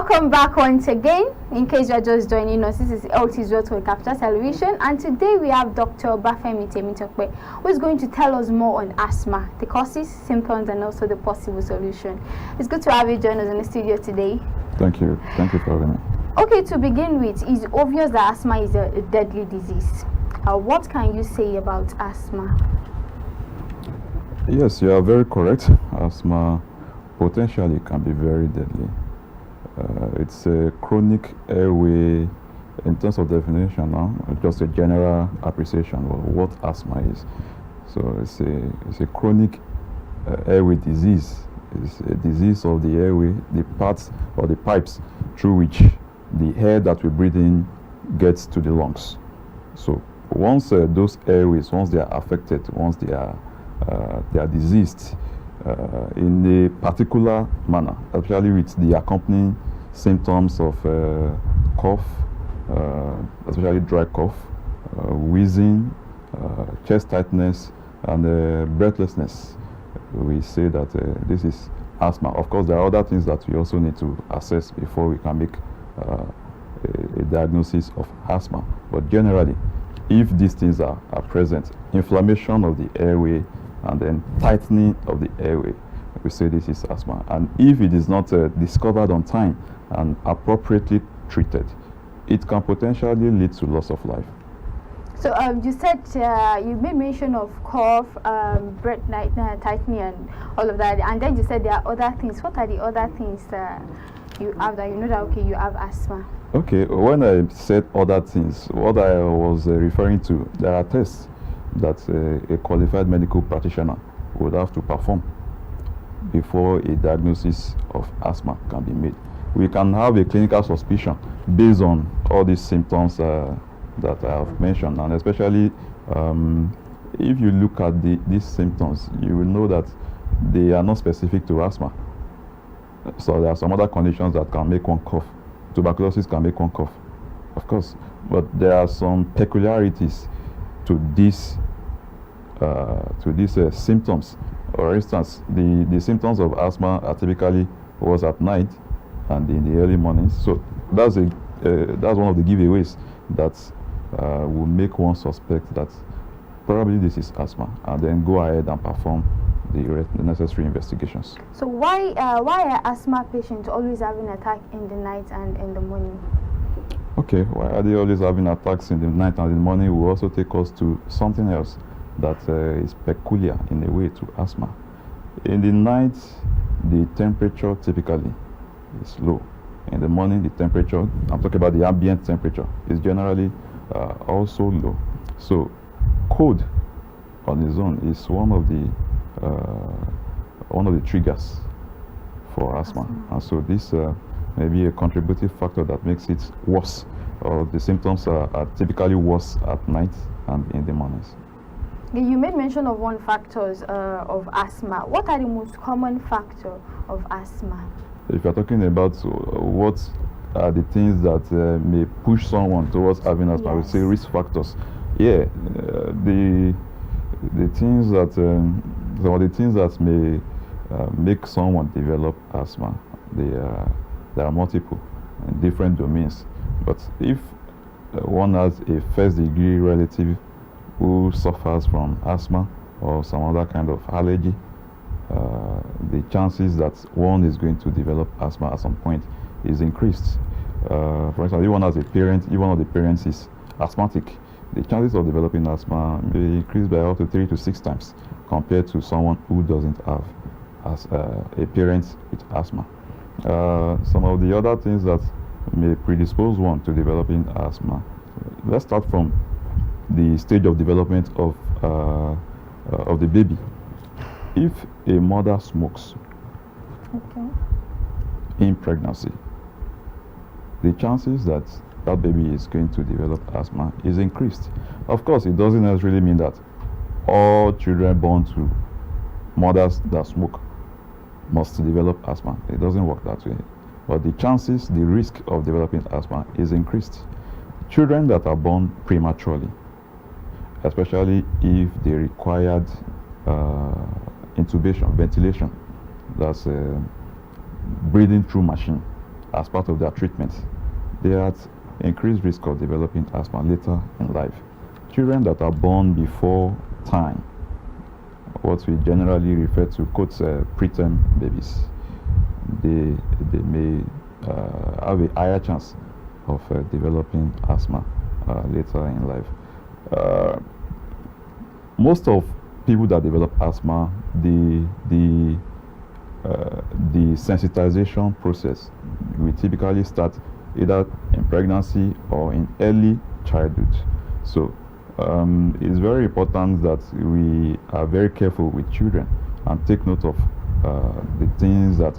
Welcome back once again. In case you are just joining us, this is Health is Wealth on KAFTAN Television, and today we have Dr. Obafemi Temitope, who is going to tell us more on asthma, the causes, symptoms, and also the possible solution. It's good to have you join us in the studio today. Thank you. Thank you for having me. Okay, to begin with, it's obvious that asthma is a deadly disease. What can you say about asthma? Yes, you are very correct. Asthma potentially can be very deadly. It's a chronic airway, in terms of definition now, just a general appreciation of what asthma is. So it's a chronic airway disease. It's a disease of the airway, the parts or the pipes through which the air that we breathe in gets to the lungs. So once those airways, once they are affected, once they are diseased in a particular manner, especially with the accompanying symptoms of cough, especially dry cough, wheezing, chest tightness, and breathlessness, we say that this is asthma. Of course, there are other things that we also need to assess before we can make a diagnosis of asthma. But generally, if these things are present, inflammation of the airway and then tightening of the airway, we say this is asthma. And if it is not discovered on time and appropriately treated, it can potentially lead to loss of life. So you said you made mention of cough, breath tightening, and all of that, and then you said there are other things. What are the other things that you have that you know that okay, you have asthma? Okay, when I said other things, what I was referring to, there are tests that a qualified medical practitioner would have to perform before a diagnosis of asthma can be made. We can have a clinical suspicion based on all these symptoms that I have mentioned, and especially if you look at these symptoms, you will know that they are not specific to asthma. So there are some other conditions that can make one cough. Tuberculosis can make one cough, of course, but there are some peculiarities to these symptoms. For instance, the symptoms of asthma are typically was at night and in the early mornings. So that's one of the giveaways that will make one suspect that probably this is asthma, and then go ahead and perform the necessary investigations. So why are asthma patients always having attack in the night and in the morning? Okay, why are they always having attacks in the night and in the morning will also take us to something else that is peculiar in a way to asthma. In the night, the temperature typically is low. In the morning, the temperature, I'm talking about the ambient temperature, is generally also low. So cold on its own is one of the triggers for asthma. And so this may be a contributing factor that makes it worse, or the symptoms are typically worse at night and in the mornings. You made mention of one factors of asthma. What are the most common factor of asthma? If you're talking about what are the things that may push someone towards having asthma, I would say risk factors. Yeah, the things that some of the things that may make someone develop asthma, there are multiple in different domains. But if one has a first-degree relative who suffers from asthma or some other kind of allergy, the chances that one is going to develop asthma at some point is increased. For instance, if one has a parent, if one of the parents is asthmatic, the chances of developing asthma may increase by up to 3 to 6 times compared to someone who doesn't have a parent with asthma. Some of the other things that may predispose one to developing asthma. Let's start from the stage of development of the baby. If a mother smokes in pregnancy, the chances that that baby is going to develop asthma is increased. Of course, it doesn't necessarily mean that all children born to mothers that smoke must develop asthma. It doesn't work that way. But the chances, the risk of developing asthma is increased. Children that are born prematurely, especially if they required intubation, ventilation, that's breathing through machine, as part of their treatment, they are at increased risk of developing asthma later in life. Children that are born before time, what we generally refer to quote preterm babies, they may have a higher chance of developing asthma later in life. Most of people that develop asthma, the sensitization process we typically start either in pregnancy or in early childhood. So it's very important that we are very careful with children and take note of the things that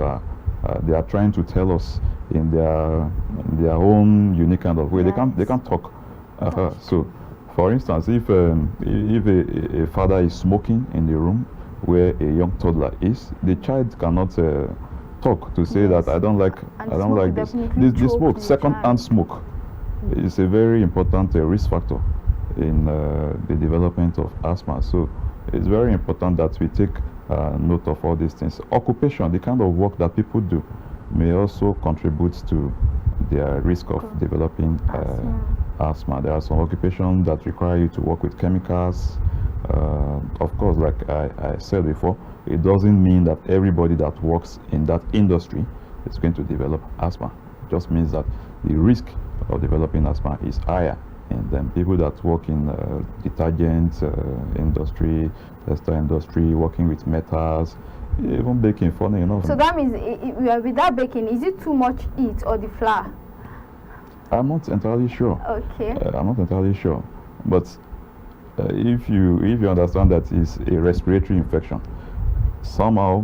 they are trying to tell us in their own unique kind of way. Yes. They can't talk. So, for instance, if a father is smoking in the room where a young toddler is, the child cannot talk to say Yes. that I don't like this. This smoke, second-hand smoke, is a very important risk factor in the development of asthma. So it's very important that we take note of all these things. Occupation, the kind of work that people do, may also contribute to their risk of developing asthma. There are some occupations that require you to work with chemicals. Of course, like I said before, it doesn't mean that everybody that works in that industry is going to develop asthma. It just means that the risk of developing asthma is higher. And then people that work in detergent industry, textile industry, working with metals, even baking, funny enough. So that means with that baking, is it too much heat or the flour? I'm not entirely sure. Okay. I'm not entirely sure. But if you understand that it's a respiratory infection, somehow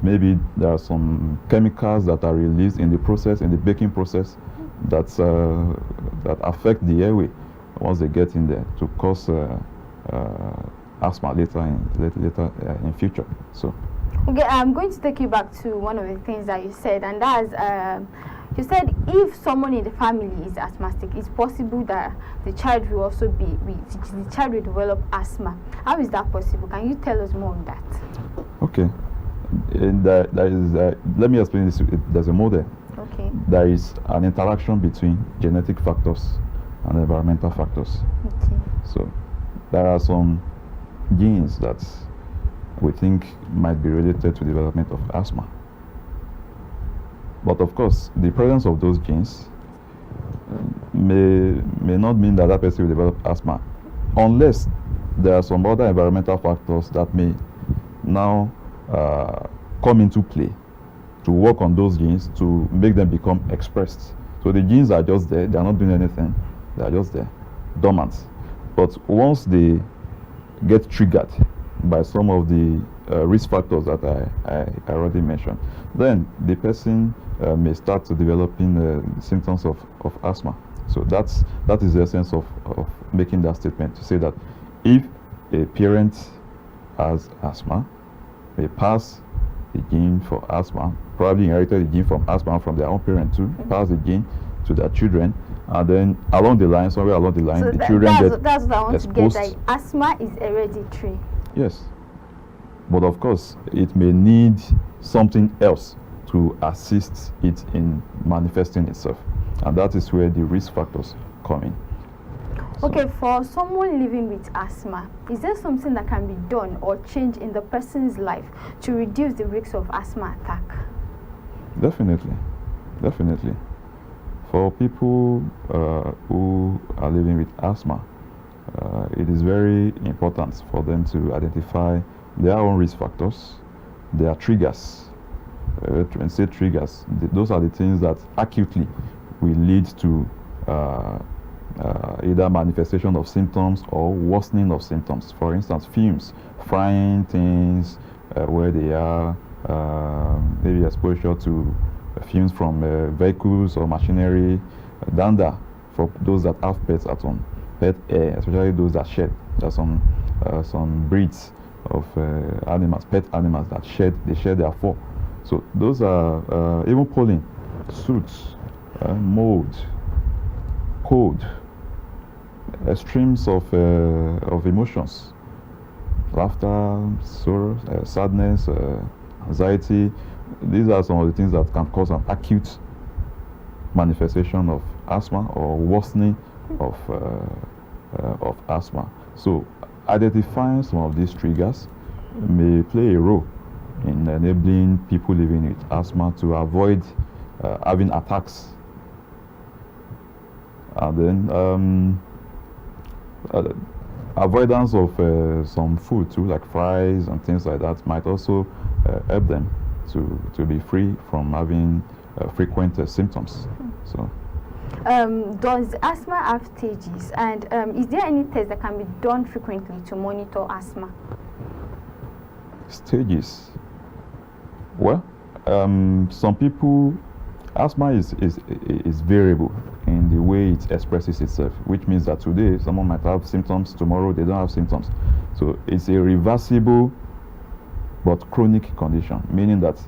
maybe there are some chemicals that are released in the process, in the baking process, that affect the airway once they get in there to cause asthma later in future. So. Okay, I'm going to take you back to one of the things that you said, and that's you said if someone in the family is asthmatic, it's possible that the child will also the child will develop asthma. How is that possible? Can you tell us more on that? Okay, and that is let me explain this. There's a model. Okay. There is an interaction between genetic factors and environmental factors. Okay. So there are some genes that we think might be related to development of asthma. But of course, the presence of those genes may not mean that that person will develop asthma, unless there are some other environmental factors that may now come into play to work on those genes to make them become expressed. So the genes are just there, they are not doing anything, they are just there, dormant. But once they get triggered by some of the risk factors that I already mentioned, then the person may start to developing symptoms of asthma. So that is the essence of making that statement, to say that if a parent has asthma, they pass the gene for asthma, probably inherited the gene from asthma from their own parent too, pass the gene to their children, and then somewhere along the line, so the children that's what I want exposed. to get. Like, asthma is hereditary. Yes, but of course, it may need something else to assist it in manifesting itself, and that is where the risk factors come in. Okay, for someone living with asthma, is there something that can be done or changed in the person's life to reduce the risk of asthma attack? Definitely. For people who are living with asthma, it is very important for them to identify their own risk factors, their triggers. When say triggers, those are the things that acutely will lead to either manifestation of symptoms or worsening of symptoms. For instance, fumes, frying things where they are, maybe exposure to fumes from vehicles or machinery, dander for those that have pets at home, pet hair, especially those that shed. There are some breeds of animals, pet animals that shed their fur. So those are even pollen, soot, mold, cold, extremes of emotions, laughter, sorrow, sadness, anxiety. These are some of the things that can cause an acute manifestation of asthma or worsening of asthma. So identifying some of these triggers may play a role in enabling people living with asthma to avoid having attacks. And then avoidance of some food too, like fries and things like that, might also help them to be free from having frequent symptoms. So. Does asthma have stages, and is there any test that can be done frequently to monitor asthma? Stages. Well, some people, asthma is variable in the way it expresses itself, which means that today someone might have symptoms, tomorrow they don't have symptoms. So it's a reversible but chronic condition, meaning that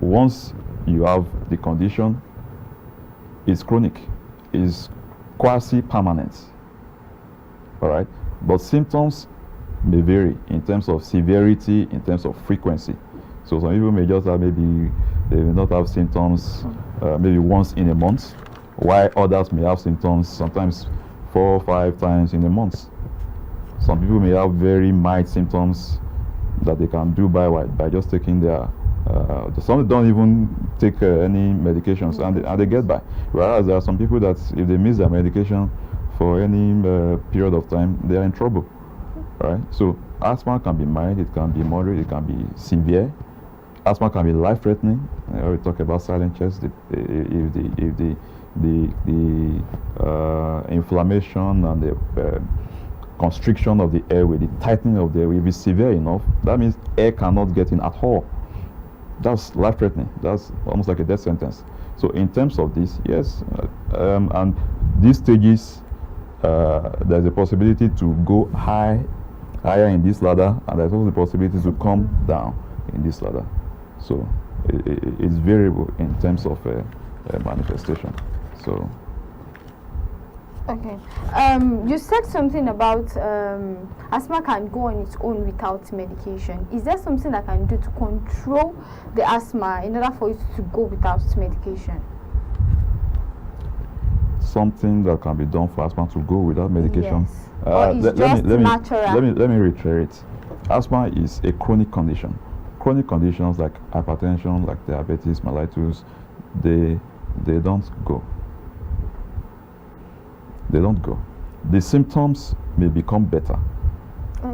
once you have the condition, it's chronic, it's quasi-permanent. All right, but symptoms may vary in terms of severity, in terms of frequency. So some people may just have, maybe they may not have symptoms maybe once in a month, while others may have symptoms sometimes 4 or 5 times in a month. Some people may have very mild symptoms that they can do by just taking their some don't even take any medications, and they get by. Whereas there are some people that if they miss their medication for any period of time, they are in trouble. Right? So asthma can be mild, it can be moderate, it can be severe. Asthma can be life-threatening. We talk about silent chest. If the inflammation and the constriction of the airway, the tightening of the airway, if it's severe enough, that means air cannot get in at all. That's life-threatening. That's almost like a death sentence. So in terms of this, yes, and these stages, there's a possibility to go higher in this ladder, and there's also the possibility to come down in this ladder. So it's variable in terms of manifestation. So. Okay. You said something about asthma can go on its own without medication. Is there something that can do to control the asthma in order for it to go without medication? Something that can be done for asthma to go without medication? Yes. Or it's just natural? Let me reiterate. Asthma is a chronic condition. Chronic conditions like hypertension, like diabetes mellitus, they don't go. They don't go. The symptoms may become better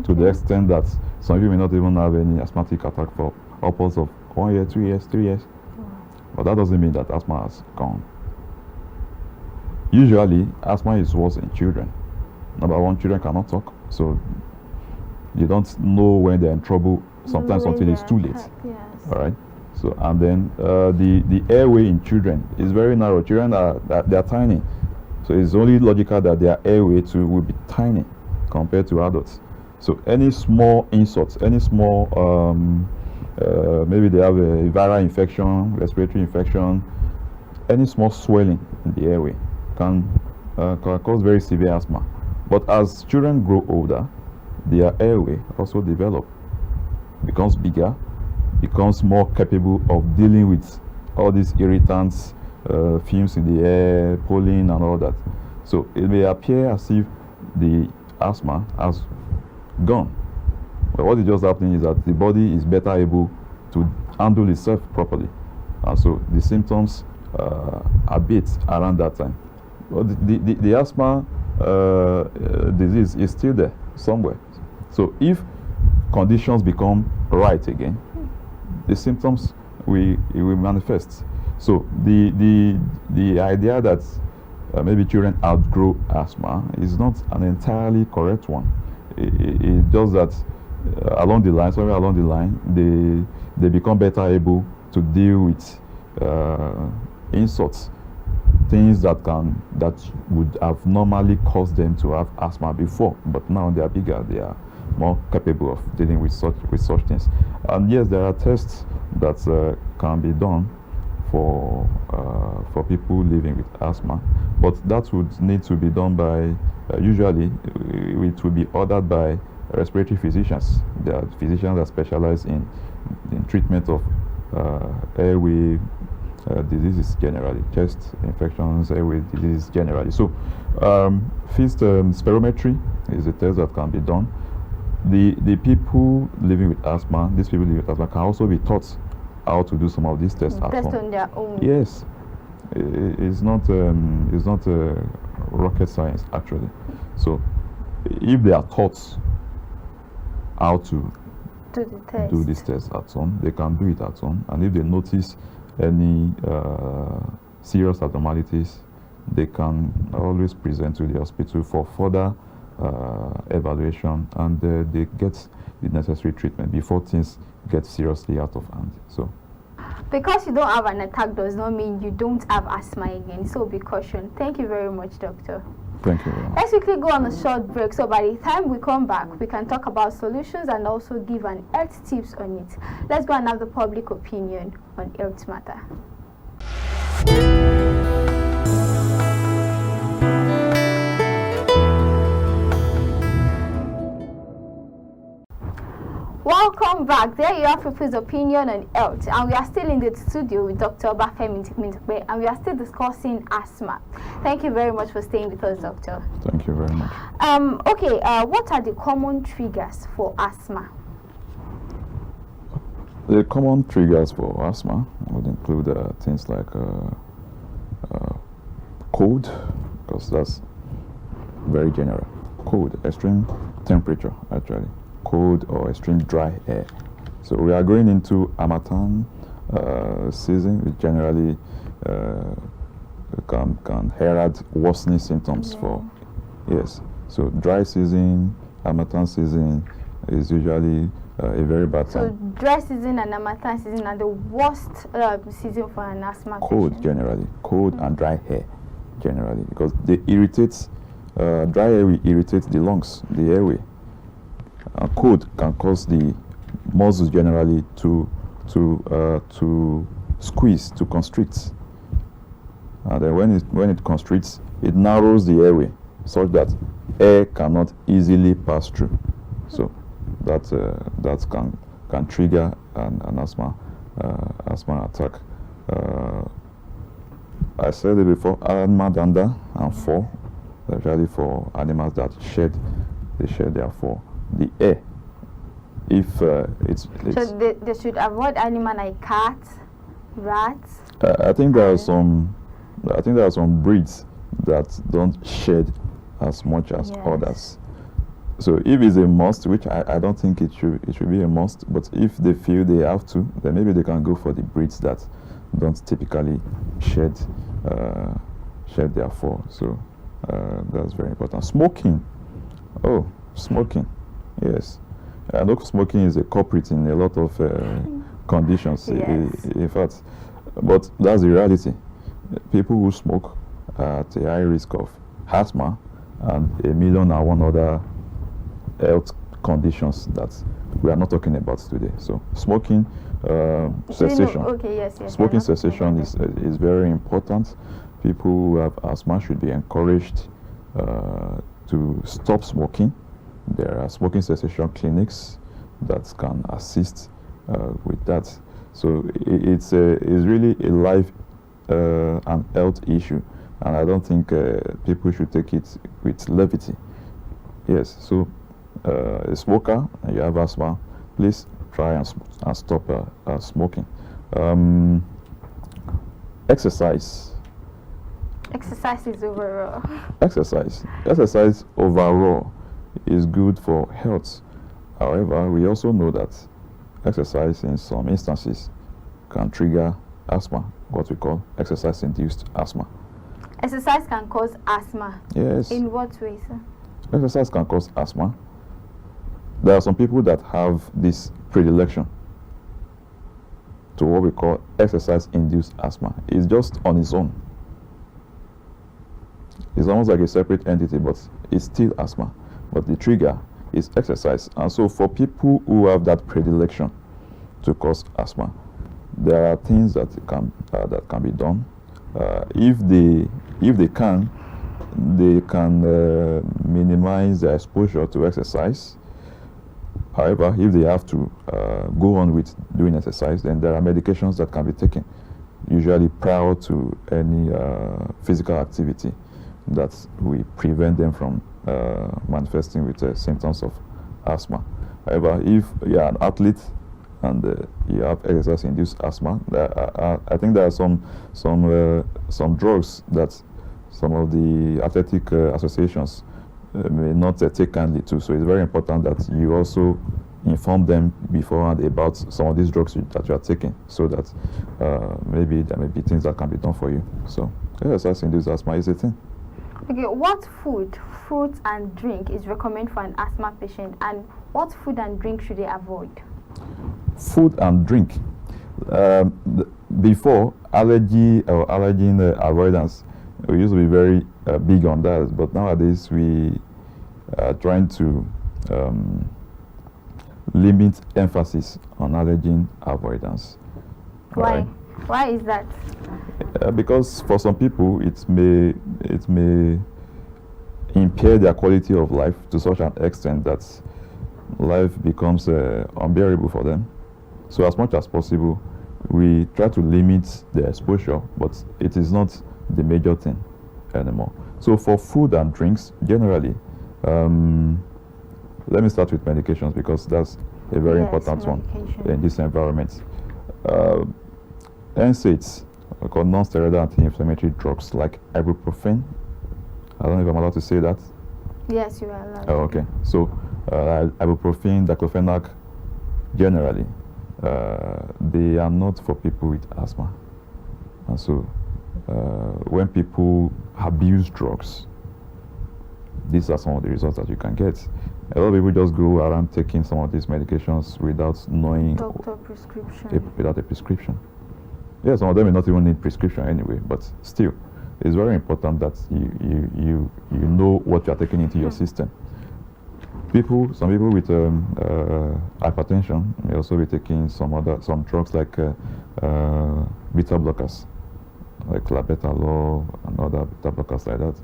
to the extent that some people may not even have any asthmatic attack for upwards of 1 year, 2 years, 3 years. But that doesn't mean that asthma has gone. Usually, asthma is worse in children. Number one, children cannot talk, so you don't know when they're in trouble sometimes until it's too late. Yes. All right. So, and then the airway in children is very narrow. Children they're tiny. So it's only logical that their airway too will be tiny compared to adults. So any small insult, any small, maybe they have a viral infection, respiratory infection, any small swelling in the airway can cause very severe asthma. But as children grow older, their airway also becomes bigger, becomes more capable of dealing with all these irritants, fumes in the air, pollen and all that. So it may appear as if the asthma has gone. But what is just happening is that the body is better able to handle itself properly. And so the symptoms abate around that time. But the asthma disease is still there somewhere. So if conditions become right again, the symptoms will manifest. So the idea that maybe children outgrow asthma is not an entirely correct one. It's just that somewhere along the line, they become better able to deal with insults, things that would have normally caused them to have asthma before, but now they are bigger, they are more capable of dealing with such things. And yes, there are tests that can be done for people living with asthma, but that would need to be done by usually it will be ordered by respiratory physicians. There are physicians that specialize in treatment of airway diseases generally, chest infections, airway disease generally. So, fist spirometry is a test that can be done. The people living with asthma, these people living with asthma, can also be taught how to do some of these tests at Test home. on their own. Yes, it's not rocket science actually. So, if they are taught how to do this test at home, they can do it at home. And if they notice any serious abnormalities, they can always present to the hospital for further evaluation, and they get the necessary treatment before things get seriously out of hand. So, because you don't have an attack does not mean you don't have asthma again. So be cautioned. Thank you very much, doctor. Thank you very much. Let's quickly go on a short break. So by the time we come back, we can talk about solutions and also give an health tips on it. Let's go and have the public opinion on health matter. Welcome back. There you have people's opinion on health, and we are still in the studio with Dr. Obafemi Temitope, and we are still discussing asthma. Thank you very much for staying with us, doctor. Thank you very much. Okay, what are the common triggers for asthma? The common triggers for asthma would include things like cold, because that's very general. Cold, extreme temperature actually. Cold or extreme dry air. So we are going into Harmattan season, which generally can herald worsening symptoms for. Yes. So dry season, Harmattan season is usually a very bad time. So dry season and Harmattan season are the worst season for an asthma Cold patient. generally, cold and dry hair generally, because they irritate. Dry air will irritate the lungs, the airway. Cold can cause the muscles generally to squeeze, to constrict. And then when it constricts, it narrows the airway such that air cannot easily pass through. So that can trigger an asthma attack. I said it before, asthma danda and fall, especially for animals that shed their fall. The air, if it's so they should avoid animals like cats, rats. I think there are some breeds that don't shed as much as others. So if it's a must, which I don't think it should be a must, but if they feel they have to, then maybe they can go for the breeds that don't typically shed their fur. So that's very important. Smoking. Oh, smoking. Yes. I know smoking is a culprit in a lot of conditions, in fact. But that's the reality. People who smoke are at a high risk of asthma and 1,000,001 other health conditions that we are not talking about today. So smoking cessation. Smoking cessation is very important. People who have asthma should be encouraged to stop smoking. There are smoking cessation clinics that can assist with that. So it's really a life and health issue, and I don't think people should take it with levity. Yes, so a smoker and you have asthma, please try and stop smoking. Exercise. Exercise is overall. Exercise overall is good for health. However, we also know that exercise in some instances can trigger asthma, what we call exercise-induced asthma. Exercise can cause asthma? Yes. In what way, sir? Exercise can cause asthma. There are some people that have this predilection to what we call exercise-induced asthma. It's just on its own. It's almost like a separate entity, but it's still asthma. But the trigger is exercise. And so for people who have that predilection to cause asthma, there are things that can be done. If they can minimize their exposure to exercise. However, if they have to go on with doing exercise, then there are medications that can be taken usually prior to any physical activity, that we prevent them from manifesting with symptoms of asthma. However, if you are an athlete and you have exercise-induced asthma, I think there are some drugs that some of the athletic associations may not take kindly to. So it's very important that you also inform them beforehand about some of these drugs that you are taking, so that maybe there may be things that can be done for you. So exercise-induced asthma is a thing. Okay, what food, fruit and drink is recommended for an asthma patient, and what food and drink should they avoid? Food and drink. Before, allergy or allergen avoidance, we used to be very big on that, but nowadays we are trying to limit emphasis on allergen avoidance. Why? Right? Why is that? Because for some people it may impair their quality of life to such an extent that life becomes unbearable for them. So as much as possible, we try to limit the exposure, but it is not the major thing anymore. So for food and drinks, generally, let me start with medications, because that's a very important one in this environment. NSAIDs, called non-steroidal anti-inflammatory drugs like ibuprofen. I don't know if I'm allowed to say that. Yes, you are allowed. Oh, okay. So ibuprofen, diclofenac, generally, they are not for people with asthma. And so when people abuse drugs, these are some of the results that you can get. A lot of people just go around taking some of these medications without knowing. Doctor prescription. Without a prescription. Yeah, some of them may not even need prescription anyway, but still, it's very important that you know what you are taking into your system. Some people with hypertension may also be taking some drugs like beta blockers, like labetalol and other beta blockers like that.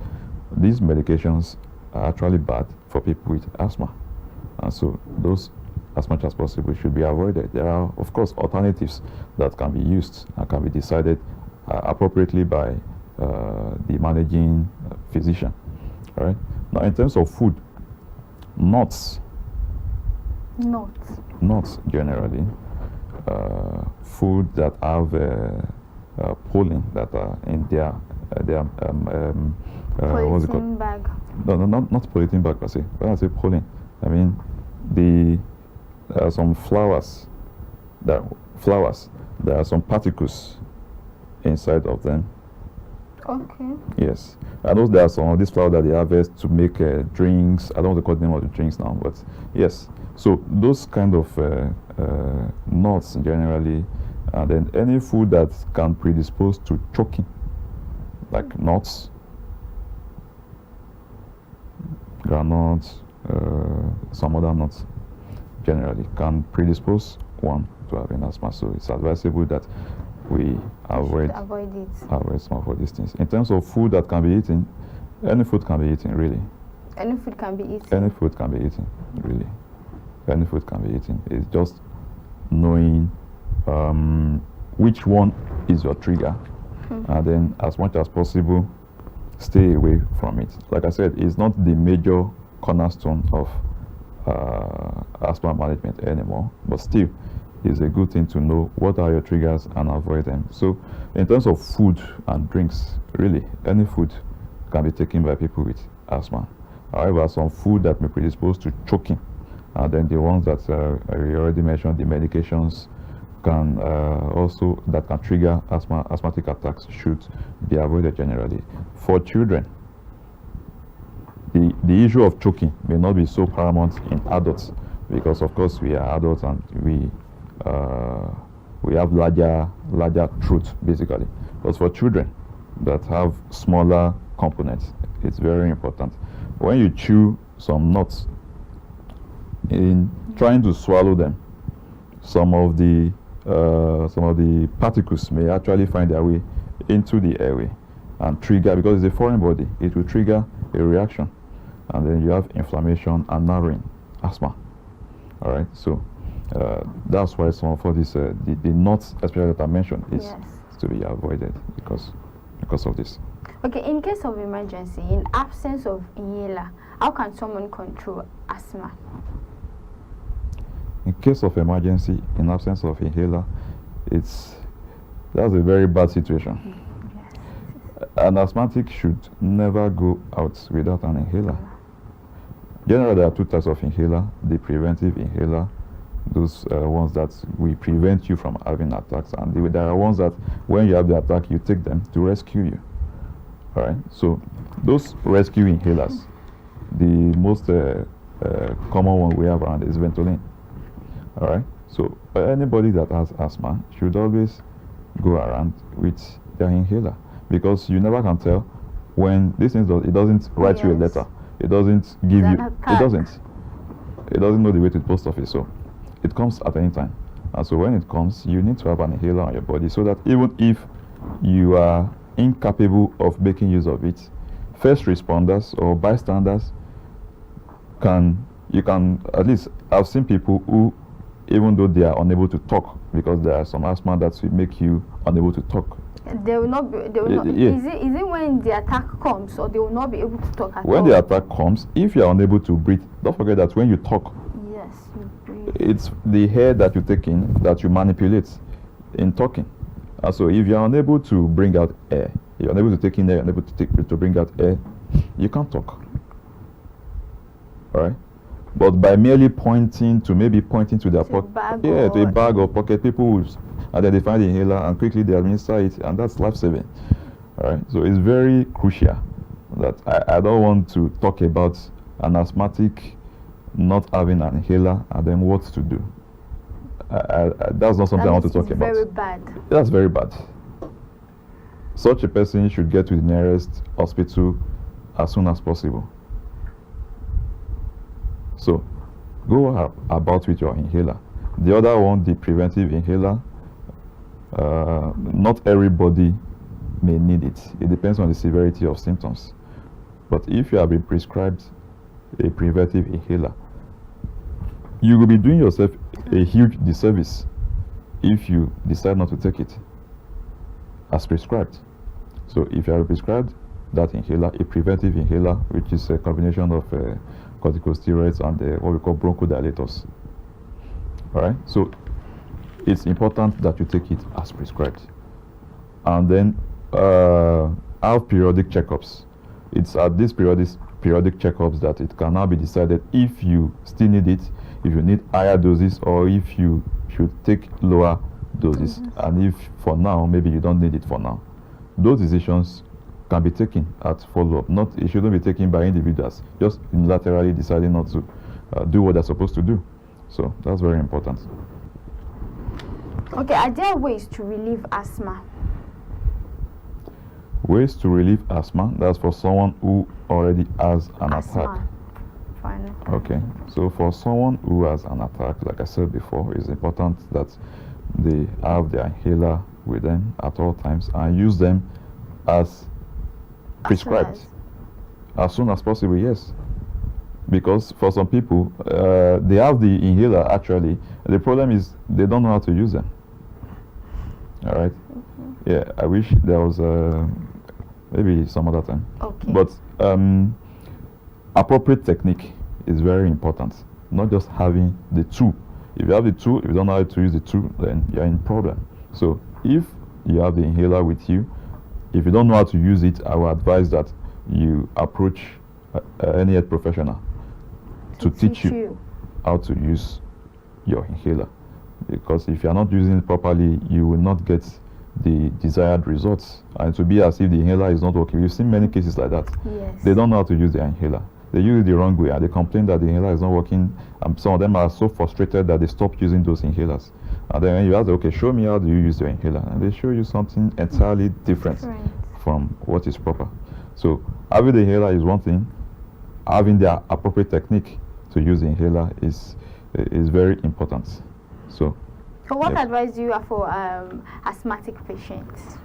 These medications are actually bad for people with asthma, and so those, as much as possible, should be avoided. There are, of course, alternatives that can be used and can be decided appropriately by the managing physician. All right. Now, in terms of food, nuts generally, food that have pollen that are in their what's it called? Bag. No, not polythene bag per se. When I say pollen, I mean there are some flowers. There are some particles inside of them. Okay. Yes, I know there are some of these flowers that they harvest to make drinks. I don't want to call the name of the drinks now, but yes. So those kind of nuts generally, and then any food that can predispose to choking, like nuts, granules, some other nuts, generally can predispose one to having asthma. So it's advisable that we avoid some of these things. In terms of food that can be eaten, any food can be eaten, really. Any food can be eaten? Any food can be eaten, really. Any food can be eaten. It's just knowing which one is your trigger, and then as much as possible, stay away from it. Like I said, it's not the major cornerstone of asthma management anymore, but still, it's a good thing to know what are your triggers and avoid them. So in terms of food and drinks, really, any food can be taken by people with asthma. However, some food that may predispose to choking, and then the ones that we already mentioned, the medications can that can trigger asthmatic attacks, should be avoided generally. For children, the issue of choking may not be so paramount in adults, because of course we are adults and we have larger throat basically. But for children that have smaller components, it's very important. When you chew some nuts, in trying to swallow them, some of the particles may actually find their way into the airway and trigger, because it's a foreign body, it will trigger a reaction, and then you have inflammation and narrowing, asthma. All right, so that's why some of this the nuts, especially that I mentioned, is to be avoided because of this. Okay, in case of emergency, in absence of inhaler, how can someone control asthma? In case of emergency, in absence of inhaler, that's a very bad situation. Yes. An asthmatic should never go out without an inhaler. Generally, there are two types of inhaler: the preventive inhaler, those ones that will prevent you from having attacks, and there are ones that when you have the attack, you take them to rescue you. All right. So those rescue inhalers, the most common one we have around is Ventolin. All right. So anybody that has asthma should always go around with their inhaler, because you never can tell when this thing it doesn't write you a letter. It doesn't give you. It doesn't. It doesn't know the way to the post office. So it comes at any time. And so when it comes, you need to have an inhaler on your body, so that even if you are incapable of making use of it, first responders or bystanders you can at least. I've seen people who, even though they are unable to talk, because there are some asthma that will make you unable to talk. They will not. Yeah. Is it when the attack comes, or they will not be able to talk at all? When the attack comes, if you are unable to breathe, don't forget that when you talk, yes, you breathe. it's the air that you take in that you manipulate in talking. And so if you are unable to bring out air, you're unable to take in air, you're unable to bring out air, you can't talk. All right? But by merely pointing to their pocket, to a bag or pocket, people will identify the inhaler and quickly they administer it, and that's life-saving. All right? So it's very crucial that I don't want to talk about an asthmatic not having an inhaler and then what to do. That's not something I want to talk about. Very bad. That's very bad. Such a person should get to the nearest hospital as soon as possible. So, go about with your inhaler. The other one, the preventive inhaler, not everybody may need it. It depends on the severity of symptoms. But if you have been prescribed a preventive inhaler, you will be doing yourself a huge disservice if you decide not to take it as prescribed. So if you are prescribed that inhaler, a preventive inhaler, which is a combination of corticosteroids and what we call bronchodilators. All right. So it's important that you take it as prescribed, and then have periodic checkups. It's at these periodic checkups that it can now be decided if you still need it, if you need higher doses, or if you should take lower doses. And if for now, maybe you don't need it for now. Those decisions can be taken at follow-up. It shouldn't be taken by individuals, just unilaterally deciding not to do what they're supposed to do. So that's very important. Okay, are there ways to relieve asthma? Ways to relieve asthma, that's for someone who already has an attack. Fine. Okay, so for someone who has an attack, like I said before, it's important that they have their inhaler with them at all times and use them as prescribed as soon as possible. Yes, because for some people they have the inhaler actually. The problem is they don't know how to use them. All right. Yeah, I wish there was maybe some other time. Okay. But appropriate technique is very important. Not just having the tool. If you have the tool, if you don't know how to use the tool, then you're in problem. So if you have the inhaler with you, if you don't know how to use it, I will advise that you approach any health professional to teach you how to use your inhaler. Because if you're not using it properly, you will not get the desired results, and it will be as if the inhaler is not working. We've seen many cases like that. Yes. They don't know how to use their inhaler. They use it the wrong way, and they complain that the inhaler is not working. And some of them are so frustrated that they stop using those inhalers. And then you ask, okay, show me how do you use your inhaler, and they show you something entirely different from what is proper. So having the inhaler is one thing. Having the appropriate technique to use the inhaler is very important. So what advice do you have for asthmatic patients?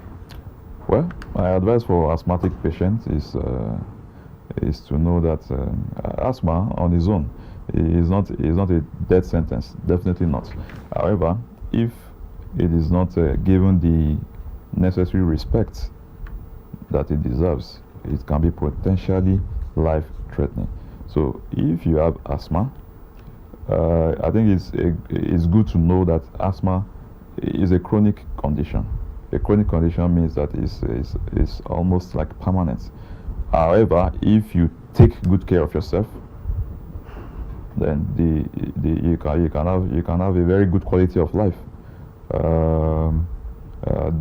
Well, my advice for asthmatic patients is to know that asthma on its own is not a death sentence. Definitely not. However, if it is not given the necessary respect that it deserves, it can be potentially life-threatening. So if you have asthma, I think it's good to know that asthma is a chronic condition. A chronic condition means that it's almost like permanent. However, if you take good care of yourself, then you can have a very good quality of life.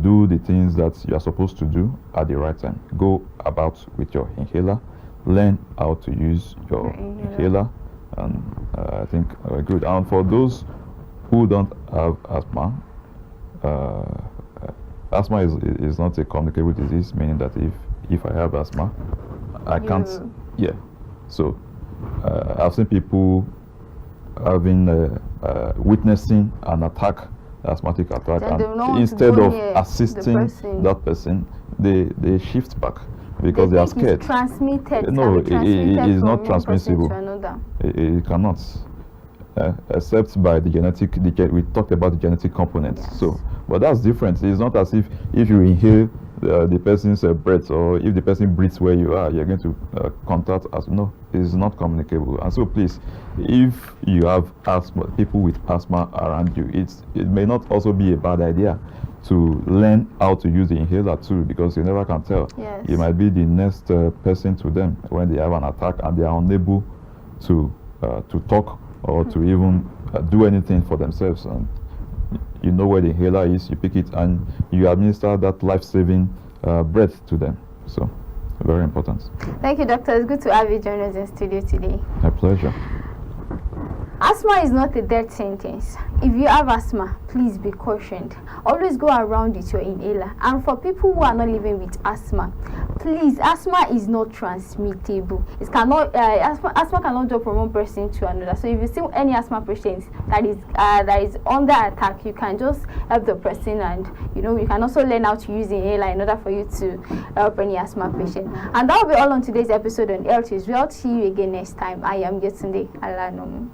Do the things that you are supposed to do at the right time. Go about with your inhaler. Learn how to use your inhaler, and I think good. And for those who don't have asthma, asthma is not a communicable disease, meaning that if I have asthma, I can't. Yeah. So I've seen people witnessing an attack, asthmatic attack, and instead of assisting that person, they shift back because they are scared. It's transmitted. No, it is not transmissible. It cannot, except by the genetic. We talked about the genetic components. Yes. So, but that's different. It's not as if you inhale the person's breath, or if the person breathes where you are, you're going to contact us. No, it's not communicable. And so please, if you have asthma, people with asthma around you, it may not also be a bad idea to learn how to use the inhaler too, because you never can tell. Yes. You might be the next person to them when they have an attack and they are unable to talk or to even do anything for themselves. And you know where the inhaler is, you pick it and you administer that life-saving breath to them. So, very important. Thank you, Doctor. It's good to have you join us in studio today. My pleasure. Asthma is not a death sentence. If you have asthma, please be cautioned. Always go around with your inhaler. And for people who are not living with asthma, please, asthma is not transmittable. It cannot. Asthma cannot jump from one person to another. So if you see any asthma patient that is under attack, you can just help the person, and you can also learn how to use the inhaler in order for you to help any asthma patient. And that will be all on today's episode on Health is Wealth. See you again next time. I am Yetunde Alanamu.